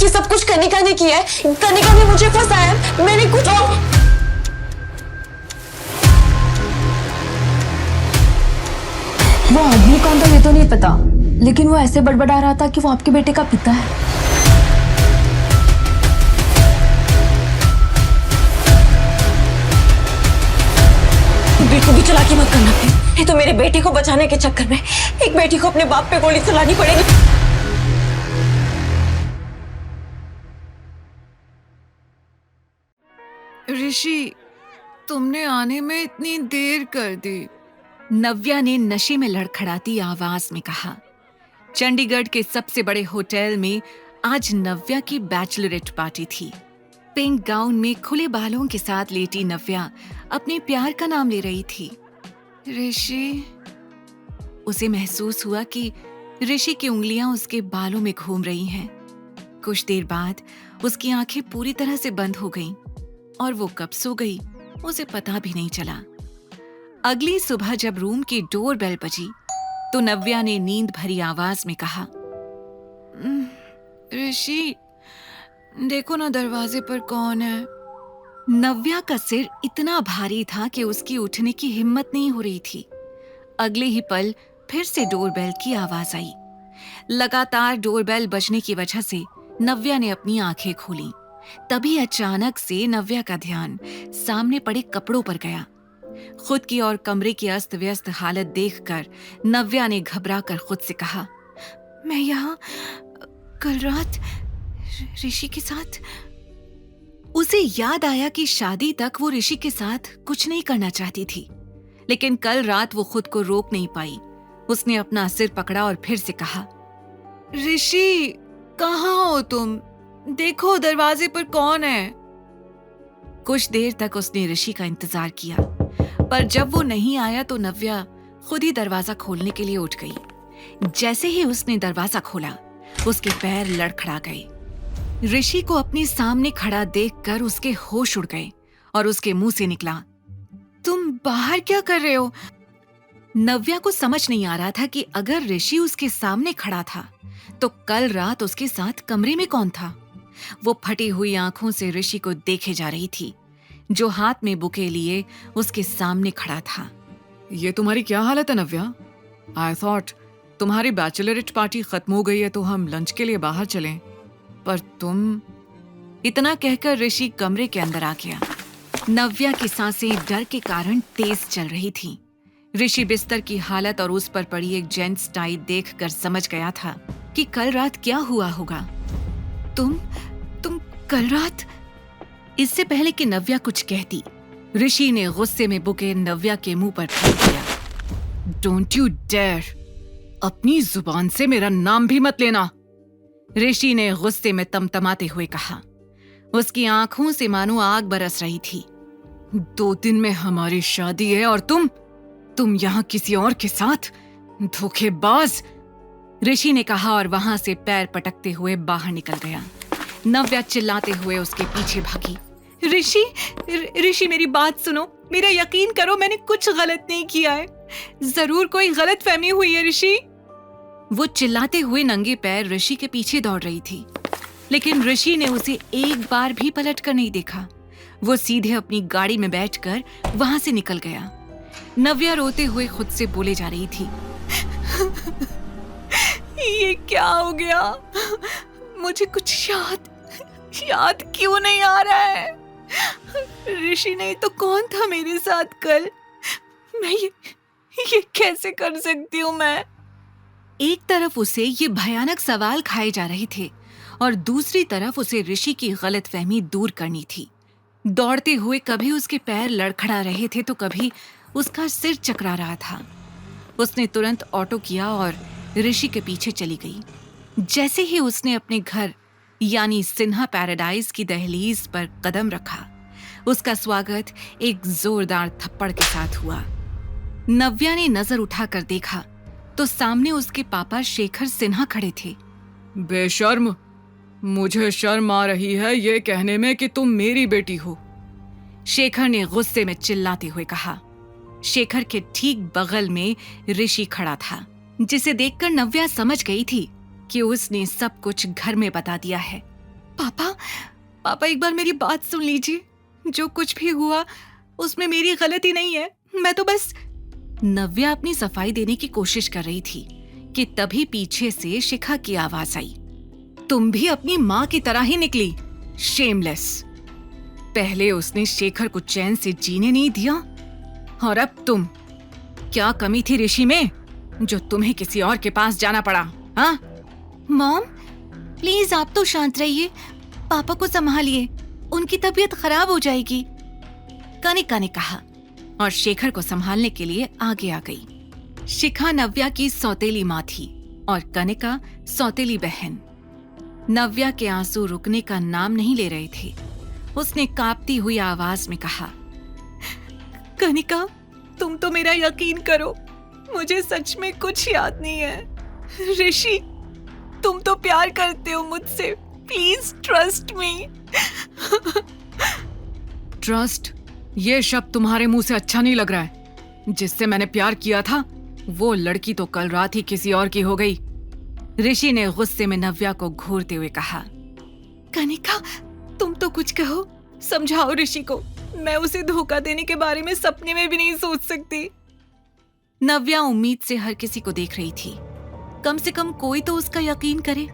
ये सब कुछ कनिका ने किया है। कनिका ने मुझे फंसाया है। मैंने कुछ वो आदमी कौन था ये तो नहीं पता, लेकिन वो ऐसे बड़बड़ा रहा था कि वो आपके बेटे का पिता है। बिल्कुल भी चालाकी मत करना प्लीज। ये तो मेरे बेटे को बचाने के चक्कर में एक बेटी को अपने बाप पे गोली चलानी पड़ेगी। ऋषि, तुमने आने में इतनी देर कर दी। नव्या ने नशे में लड़खड़ाती आवाज में कहा। चंडीगढ़ के सबसे बड़े होटल में आज नव्या की बैचलरेट पार्टी थी। पिंक गाउन में खुले बालों के साथ लेटी नव्या अपने प्यार का नाम ले रही थी। ऋषि, उसे महसूस हुआ कि ऋषि की उंगलियां उसके बालों में घूम रही हैं। कुछ देर बाद उसकी आंखें पूरी तरह से बंद हो गईं और वो कब सो गई उसे पता भी नहीं चला। अगली सुबह जब रूम की डोर बेल बजी तो नव्या ने नींद भरी आवाज में कहा, ऋषि, देखो ना दरवाजे पर कौन है। नव्या का सिर इतना भारी था कि उसकी उठने की हिम्मत नहीं हो रही थी। अगले ही पल फिर से डोरबेल की आवाज आई। लगातार डोरबेल बजने की वजह से नव्या ने अपनी आंखें खोली। तभी अचानक से नव्या का ध्यान सामने पड़े कपड़ों पर गया। खुद की और कमरे की अस्त व्यस्त हालत देखकर नव्या ने घबरा कर खुद से कहा, मैं यहाँ कल रात ऋषि के साथ। उसे याद आया कि शादी तक वो ऋषि के साथ कुछ नहीं करना चाहती थी, लेकिन कल रात वो खुद को रोक नहीं पाई। उसने अपना सिर पकड़ा और फिर से कहा, ऋषि, कहाँ हो तुम? देखो दरवाजे पर कौन है। कुछ देर तक उसने ऋषि का इंतजार किया, पर जब वो नहीं आया तो नव्या खुद ही दरवाजा खोलने के लिए उठ गई। जैसे ही उसने दरवाजा खोला, उसके पैर लड़खड़ा गए। ऋषि को अपने सामने खड़ा देखकर उसके होश उड़ गए और उसके मुंह से निकला, तुम बाहर क्या कर रहे हो? नव्या को समझ नहीं आ रहा था कि अगर ऋषि उसके सामने खड़ा था तो कल रात उसके साथ कमरे में कौन था। वो फटी हुई आंखों से ऋषि को देखे जा रही थी, जो हाथ में बुके लिए उसके सामने खड़ा था। ये तुम्हारी क्या हालत है नव्या? आई थॉट तुम्हारी बैचलरेट पार्टी खत्म हो गई है तो हम लंच के लिए बाहर चलें, पर तुम। इतना कहकर ऋषि कमरे के अंदर आ गया। नव्या की सांसें डर के कारण तेज चल रही थीं। ऋषि बिस्तर की हालत और उस पर पड़ी एक जेंट्स टाई देखकर समझ गया था कि कल रात क्या हुआ होगा। तुम कल रात? इससे पहले कि नव्या कुछ कहती, ऋषि ने गुस्से में बुके नव्या के मुंह पर फेंक दिया। डोंट यू डेयर, अपनी जुबान से मेरा नाम भी मत लेना। ऋषि ने गुस्से में तमतमाते हुए कहा। उसकी आंखों से मानो आग बरस रही थी। 2 दिन में हमारी शादी है और तुम यहाँ किसी और के साथ? धोखेबाज! ऋषि ने कहा और वहां से पैर पटकते हुए बाहर निकल गया। नव्या चिल्लाते हुए उसके पीछे भागी। ऋषि, मेरी बात सुनो, मेरा यकीन करो, मैंने कुछ गलत नहीं किया है। जरूर कोई गलत फहमी हुई है ऋषि। वो चिल्लाते हुए नंगे पैर ऋषि के पीछे दौड़ रही थी, लेकिन ऋषि ने उसे एक बार भी पलट कर नहीं देखा। वो सीधे अपनी गाड़ी में बैठकर वहां से निकल गया। नव्या रोते हुए खुद से बोले जा रही थी, ये क्या हो गया? मुझे कुछ याद क्यों नहीं आ रहा है? ऋषि नहीं तो कौन था मेरे साथ कल? मैं ये कैसे कर सकती हूँ मैं? एक तरफ उसे ये भयानक सवाल खाए जा रहे थे और दूसरी तरफ उसे ऋषि की गलतफहमी दूर करनी थी। दौड़ते हुए कभी उसके पैर लड़खड़ा रहे थे तो कभी उसका सिर चकरा रहा था। उसने तुरंत ऑटो किया और ऋषि के पीछे चली गई। जैसे ही उसने अपने घर यानी सिन्हा पैराडाइज की दहलीज पर कदम रखा, उसका स्वागत एक जोरदार थप्पड़ के साथ हुआ। नव्या ने नजर उठाकर देखा तो सामने उसके पापा शेखर सिन्हा खड़े थे। बेशर्म, मुझे शर्म आ रही है ये कहने में कि तुम मेरी बेटी हो, शेखर ने गुस्से में चिल्लाते हुए कहा। शेखर के ठीक बगल में ऋषि खड़ा था, जिसे देखकर नव्या समझ गई थी कि उसने सब कुछ घर में बता दिया है। पापा एक बार मेरी बात सुन लीजिए। जो कुछ भी हुआ उसमें मेरी गलती नहीं है। मैं तो बस। नव्या अपनी सफाई देने की कोशिश कर रही थी कि तभी पीछे से शिखा की आवाज आई। तुम भी अपनी माँ की तरह ही निकली, शेमलेस। पहले उसने शेखर को चैन से जीने नहीं दिया और अब तुम। क्या कमी थी ऋषि में जो तुम्हें किसी और के पास जाना पड़ा? हाँ मॉम प्लीज आप तो शांत रहिए, पापा को संभालिए, उनकी तबीयत खराब हो जाएगी, कनिका ने कहा और शेखर को संभालने के लिए आगे आ गई। शिखा नव्या की सौतेली माँ थी और कनिका सौतेली बहन। नव्या के आंसू रुकने का नाम नहीं ले रहे थे। उसने कांपती हुई आवाज में कहा, कनिका तुम तो मेरा यकीन करो, मुझे सच में कुछ याद नहीं है। ऋषि तुम तो प्यार करते हो मुझसे, प्लीज ट्रस्ट मी। ट्रस्ट? ये शब्द तुम्हारे मुंह से अच्छा नहीं लग रहा है। जिससे मैंने प्यार किया था वो लड़की तो कल रात ही किसी और की हो गई। ऋषि ने गुस्से में नव्या को घूरते हुए कहा। कनिका तुम तो कुछ कहो, समझाओ ऋषि को। मैं उसे धोखा देने के बारे में सपने में भी नहीं सोच सकती। नव्या उम्मीद से हर किसी को देख रही थी, कम से कम कोई तो उसका यकीन करे,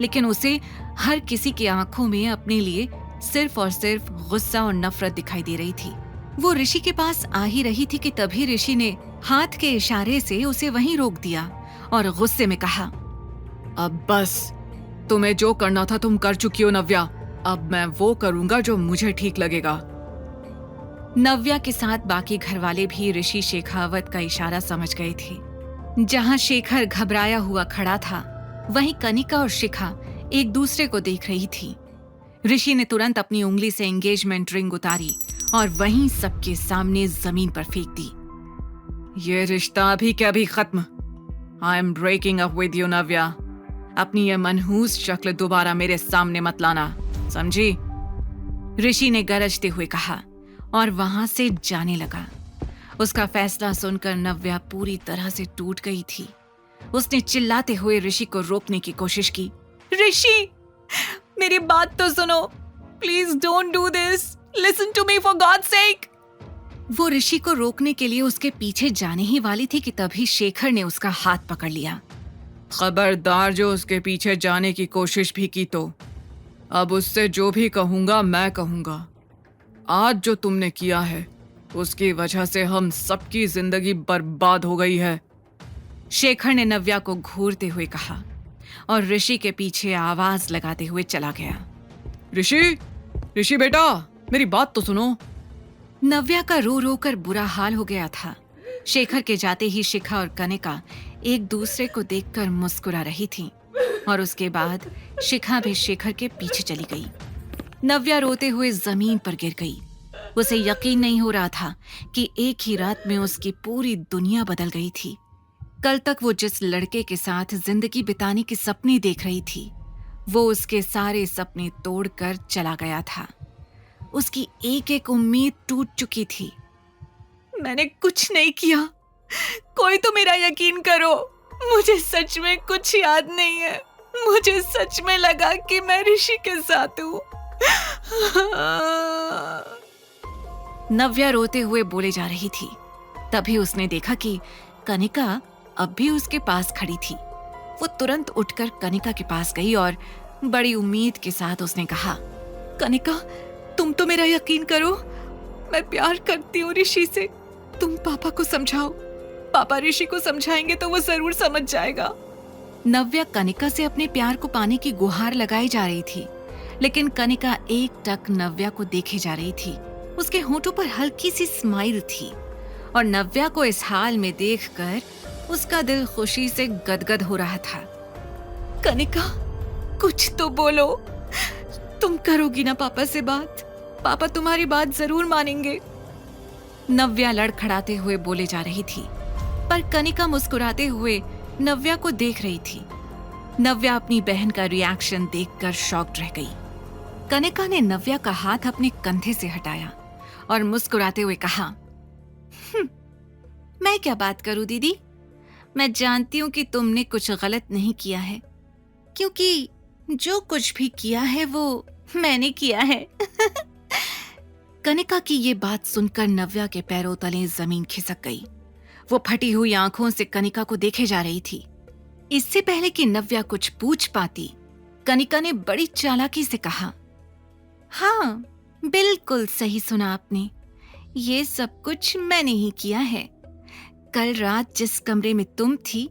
लेकिन उसे हर किसी की आंखों में अपने लिए सिर्फ और सिर्फ गुस्सा और नफरत दिखाई दे रही थी। वो ऋषि के पास आ ही रही थी कि तभी ऋषि ने हाथ के इशारे से उसे वहीं रोक दिया और गुस्से में कहा, अब बस, तुम्हें जो करना था तुम कर चुकी हो नव्या। अब मैं वो करूंगा जो मुझे ठीक लगेगा। नव्या के साथ बाकी घरवाले भी ऋषि शेखावत का इशारा समझ गए थे। जहां शेखर घबराया हुआ खड़ा था, वहीं कनिका और शिखा एक दूसरे को देख रही थी। ऋषि ने तुरंत अपनी उंगली से एंगेजमेंट रिंग उतारी और वहीं सबके सामने जमीन पर फेंक दी। ये रिश्ता अभी क्या भी खत्म। I am breaking up with you Navya. अपनी ये मनहूस शक्ल दोबारा मेरे सामने मत लाना, समझी? ऋषि ने गरजते हुए कहा और वहां से जाने लगा। उसका फैसला सुनकर नव्या पूरी तरह से टूट गई थी। उसने चिल्लाते हुए ऋषि को रोकने की कोशिश की। ऋषि मेरी बात तो सुनो, please don't do this, listen to me for god sake. वो ऋषि को रोकने के लिए उसके पीछे जाने ही वाली थी कि तभी शेखर ने उसका हाथ पकड़ लिया। खबरदार जो उसके पीछे जाने की कोशिश भी की तो अब उससे जो भी कहूंगा मैं कहूंगा। आज जो तुमने किया है उसकी वजह से हम सबकी जिंदगी बर्बाद हो गई है, शेखर ने नव्या को घूरते हुए कहा और ऋषि के पीछे आवाज लगाते हुए चला गया। ऋषि बेटा, मेरी बात तो सुनो। नव्या का रो रो कर बुरा हाल हो गया था। शेखर के जाते ही शिखा और कनिका एक दूसरे को देखकर मुस्कुरा रही थी और उसके बाद शिखा भी शेखर के पीछे चली गई। नव्या रोते हुए जमीन पर गिर गई। उसे यकीन नहीं हो रहा था कि एक ही रात में उसकी पूरी दुनिया बदल गई थी। कल तक वो जिस लड़के के साथ जिंदगी बिताने के सपने देख रही थी, वो उसके सारे सपने तोड़कर चला गया था। उसकी एक एक उम्मीद टूट चुकी थी। मैंने कुछ नहीं किया, कोई तो मेरा यकीन करो, मुझे सच में कुछ याद नहीं है। मुझे सच में लगा कि मैं ऋषि के साथ हूँ। नव्या रोते हुए बोले जा रही थी। तभी उसने देखा कि कनिका अब भी उसके पास खड़ी थी। वो तुरंत उठकर कनिका के पास गई और बड़ी उम्मीद के साथ उसने कहा, कनिका तुम तो मेरा यकीन करो, मैं प्यार करती हूँ ऋषि से। तुम पापा को समझाओ, पापा ऋषि को समझाएंगे तो वो जरूर समझ जाएगा। नव्या कनिका से अपने प्यार को पाने की गुहार लगाई जा रही थी, लेकिन कनिका एक टक नव्या को देखे जा रही थी। उसके होंठों पर हल्की सी स्माइल थी और नव्या को इस हाल में देखकर उसका दिल खुशी से गदगद हो रहा था। कनिका कुछ तो बोलो, तुम करोगी ना पापा से बात? पापा तुम्हारी बात जरूर मानेंगे। नव्या लड़खड़ाते हुए बोले जा रही थी, पर कनिका मुस्कुराते हुए नव्या को देख रही थी। नव्या अपनी बहन का रिएक्शन देखकर शॉक्ड रह गई। कनिका ने नव्या का हाथ अपने कंधे से हटाया और मुस्कुराते हुए कहा, मैं क्या बात करूं दीदी, मैं जानती हूं कि तुमने कुछ गलत नहीं किया है, क्योंकि जो कुछ भी किया है वो मैंने किया है। कनिका की ये बात सुनकर नव्या के पैरों तले जमीन खिसक गई। वो फटी हुई आंखों से कनिका को देखे जा रही थी। इससे पहले कि नव्या कुछ पूछ पाती, कनिका ने बड़ी चालाकी से कहा, हाँ, बिल्कुल सही सुना आपने। ये सब कुछ मैंने ही किया है। कल रात जिस कमरे में तुम थी,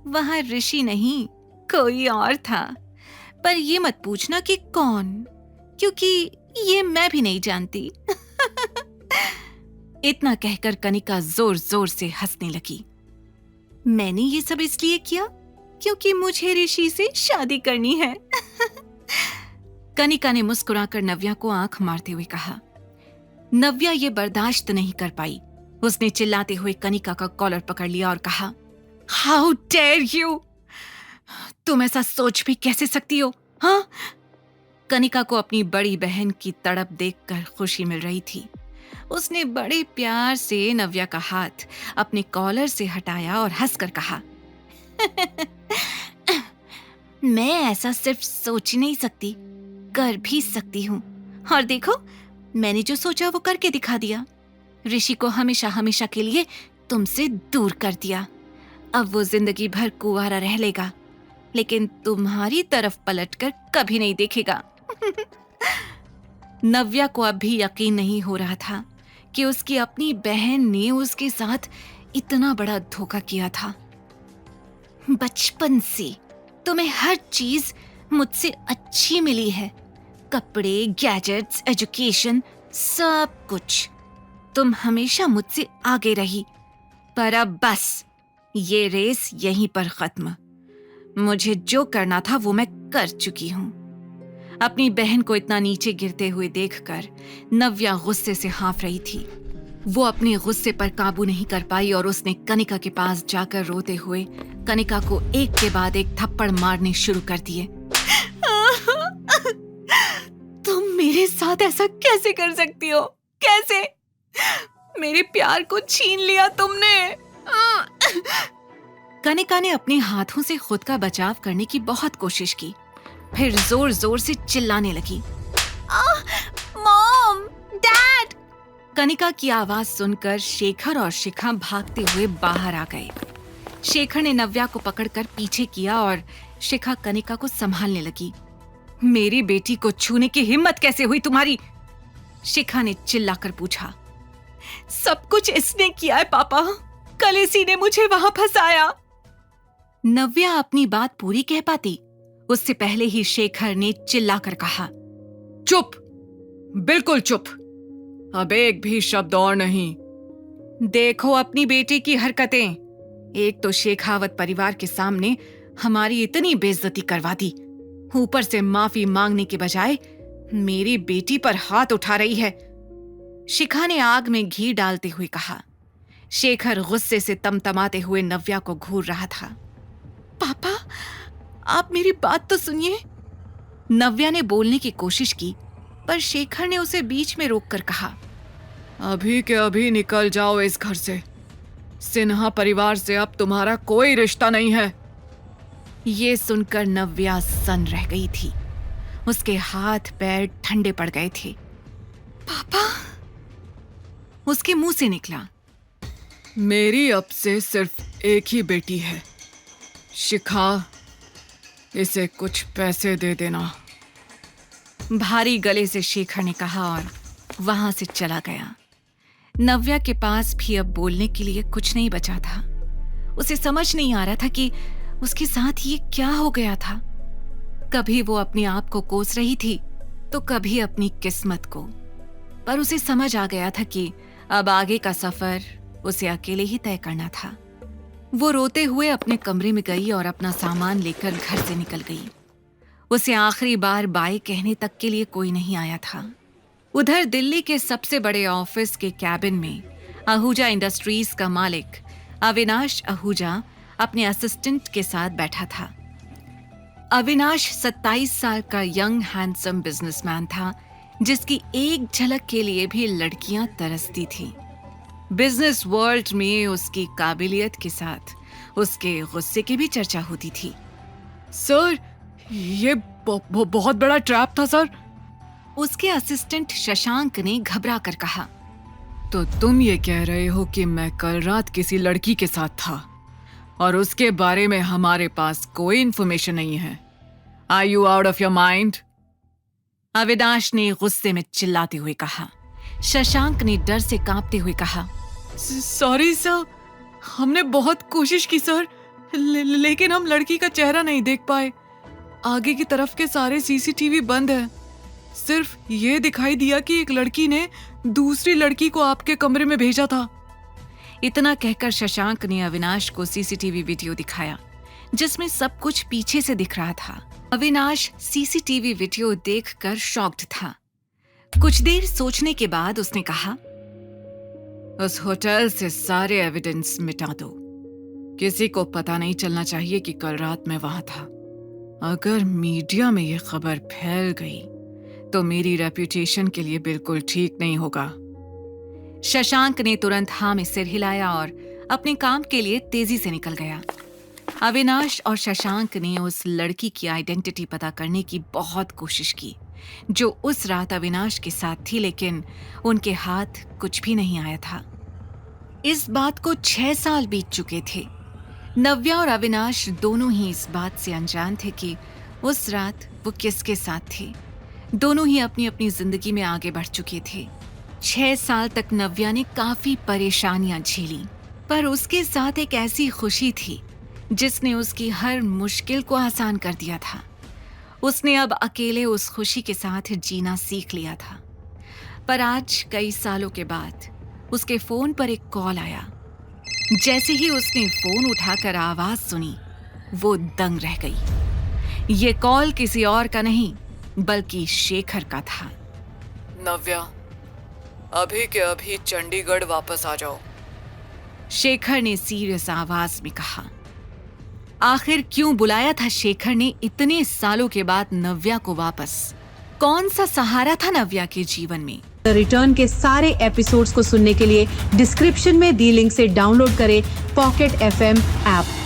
वहां ऋषि नहीं, कोई और था। पर ये मत पूछना कि कौन, क्योंकि ये मैं भी नहीं जानती। इतना कहकर कनिका जोर जोर से हंसने लगी। मैंने ये सब इसलिए किया क्योंकि मुझे ऋषि से शादी करनी है। कनिका ने मुस्कुराकर नव्या को आंख मारते हुए कहा। नव्या ये बर्दाश्त नहीं कर पाई। उसने चिल्लाते हुए कनिका का कॉलर पकड़ लिया और कहा, हाउ डेयर यू! तुम ऐसा सोच भी कैसे सकती हो? हाँ? कनिका को अपनी बड़ी बहन की तड़प देखकर खुशी मिल रही थी। उसने बड़े प्यार से नव्या का हाथ अपने कॉलर से हटाया और हंसकर कहा, मैं ऐसा सिर्फ सोच ही नहीं सकती, कर भी सकती हूँ। और देखो, मैंने जो सोचा वो करके दिखा दिया। ऋषि को हमेशा हमेशा के लिए तुमसे दूर कर दिया। अब वो जिंदगी भर कुंवारा रह लेगा, लेकिन तुम्हारी तरफ पलटकर कभी नहीं देखेगा। नव्या को अब भी यकीन नहीं हो रहा था कि उसकी अपनी बहन ने उसके साथ इतना बड़ा धोखा किया था। बचपन से तुम्हें हर चीज मुझसे अच्छी मिली है, कपड़े, गैजेट्स, एजुकेशन, सब कुछ। तुम हमेशा मुझसे आगे रही, पर अब बस ये रेस यहीं पर खत्म। मुझे जो करना था वो मैं कर चुकी हूँ। अपनी बहन को इतना नीचे गिरते हुए देखकर नव्या गुस्से से हाँफ रही थी। वो अपने गुस्से पर काबू नहीं कर पाई और उसने कनिका के पास जाकर रोते हुए कनिका को एक के बाद एक थप्पड़ मारने शुरू कर दिए। तुम मेरे साथ ऐसा कैसे कर सकती हो? कैसे? मेरे प्यार को छीन लिया तुमने। कनिका ने अपने हाथों से खुद का बचाव करने की बहुत कोशिश की, फिर जोर जोर से चिल्लाने लगी, मॉम, डैड! कनिका की आवाज सुनकर शेखर और शिखा भागते हुए बाहर आ गए। शेखर ने नव्या को पकड़कर पीछे किया और शिखा कनिका को संभालने लगी। मेरी बेटी को छूने की हिम्मत कैसे हुई तुम्हारी? शिखा ने चिल्लाकर पूछा। सब कुछ इसने किया है पापा, कल इसी ने मुझे वहां फंसाया। नव्या अपनी बात पूरी कह पाती उससे पहले ही शेखर ने चिल्लाकर कहा, चुप, बिल्कुल चुप, अब एक भी शब्द और नहीं। देखो अपनी बेटी की हरकतें। एक तो शेखावत परिवार के सामने हमारी इतनी बेइज्जती करवा दी, ऊपर से माफी मांगने के बजाय मेरी बेटी पर हाथ उठा रही है। शिखा ने आग में घी डालते हुए कहा। शेखर गुस्से से तमतमाते हुए नव्या को घूर रहा था। पापा, आप मेरी बात तो सुनिए। नव्या ने बोलने की कोशिश की, पर शेखर ने उसे बीच में रोककर कहा, अभी के अभी निकल जाओ इस घर से। सिन्हा परिवार से अब तुम्हारा कोई रिश्ता नहीं है। ये सुनकर नव्या सन्न रह गई थी। उसके हाथ पैर ठंडे पड़ गए थे। पापा, उसके मुंह से निकला, मेरी अब से सिर्फ एक ही बेटी है, शिखा, इसे कुछ पैसे दे देना। भारी गले से शेखर ने कहा और वहां से चला गया। नव्या के पास भी अब बोलने के लिए कुछ नहीं बचा था। उसे समझ नहीं आ रहा था कि उसके साथ ये क्या हो गया था। कभी वो अपने आप को कोस रही थी तो कभी अपनी किस्मत को, पर उसे समझ आ गया था कि अब आगे का सफर उसे अकेले ही तय करना था। वो रोते हुए अपने कमरे में गई और अपना सामान लेकर घर से निकल गई। उसे आखिरी बार बाय कहने तक के लिए कोई नहीं आया था। उधर दिल्ली के सबसे बड़े ऑफिस के कैबिन में आहूजा इंडस्ट्रीज का मालिक अविनाश आहूजा अपने असिस्टेंट के साथ बैठा था। अविनाश 27 साल का यंग हैंडसम बिजनेसमैन था, जिसकी एक झलक के लिए भी लड़कियां तरसती थीं। बिजनेस वर्ल्ड में उसकी काबिलियत के साथ उसके गुस्से की भी चर्चा होती थी। सर, ये बहुत बड़ा ट्रैप था सर। उसके असिस्टेंट शशांक ने घबरा कर कहा। तो तुम ये कह रहे हो कि मैं कल रात किसी लड़की के साथ था और उसके बारे में हमारे पास कोई इंफॉर्मेशन नहीं है? Are you out of your mind? Avinash ने गुस्से में चिल्लाते हुए कहा। शशांक ने डर से कांपते हुए कहा, सॉरी सर, हमने बहुत कोशिश की सर, लेकिन हम लड़की का चेहरा नहीं देख पाए। आगे की तरफ के सारे सीसीटीवी बंद है। सिर्फ ये दिखाई दिया कि एक लड़की ने दूसरी लड़की को आपके कमरे में भेजा था। इतना कहकर शशांक ने अविनाश को सीसीटीवी वीडियो दिखाया जिसमें सब कुछ पीछे से दिख रहा था। अविनाश सीसीटीवी वीडियो देखकर शॉक्ड था। कुछ देर सोचने के बाद उसने कहा, उस होटल से सारे एविडेंस मिटा दो। किसी को पता नहीं चलना चाहिए कि कल रात मैं वहां था। अगर मीडिया में यह खबर फैल गई तो मेरी रेपुटेशन के लिए बिल्कुल ठीक नहीं होगा। शशांक ने तुरंत हाँ में सिर हिलाया और अपने काम के लिए तेजी से निकल गया। अविनाश और शशांक ने उस लड़की की आइडेंटिटी पता करने की बहुत कोशिश की जो उस रात अविनाश के साथ थी, लेकिन उनके हाथ कुछ भी नहीं आया था। इस बात को 6 साल बीत चुके थे। नव्या और अविनाश दोनों ही इस बात से अनजान थे कि उस रात वो किसके साथ थे। दोनों ही अपनी अपनी जिंदगी में आगे बढ़ चुके थे। 6 साल तक नव्या ने काफी परेशानियां झेली, पर उसके साथ एक ऐसी खुशी थी जिसने उसकी हर मुश्किल को आसान कर दिया था। उसने अब अकेले उस खुशी के साथ जीना सीख लिया था। पर आज कई सालों के बाद उसके फोन पर एक कॉल आया। जैसे ही उसने फोन उठाकर आवाज सुनी, वो दंग रह गई। ये कॉल किसी और का नहीं बल्कि शेखर का था। नव्या, अभी के अभी चंडीगढ़ वापस आ जाओ, शेखर ने सीरियस आवाज में कहा। आखिर क्यों बुलाया था शेखर ने इतने सालों के बाद नव्या को वापस? कौन सा सहारा था नव्या के जीवन में? द रिटर्न के सारे एपिसोड्स को सुनने के लिए डिस्क्रिप्शन में दी लिंक से डाउनलोड करें पॉकेट FM ऐप।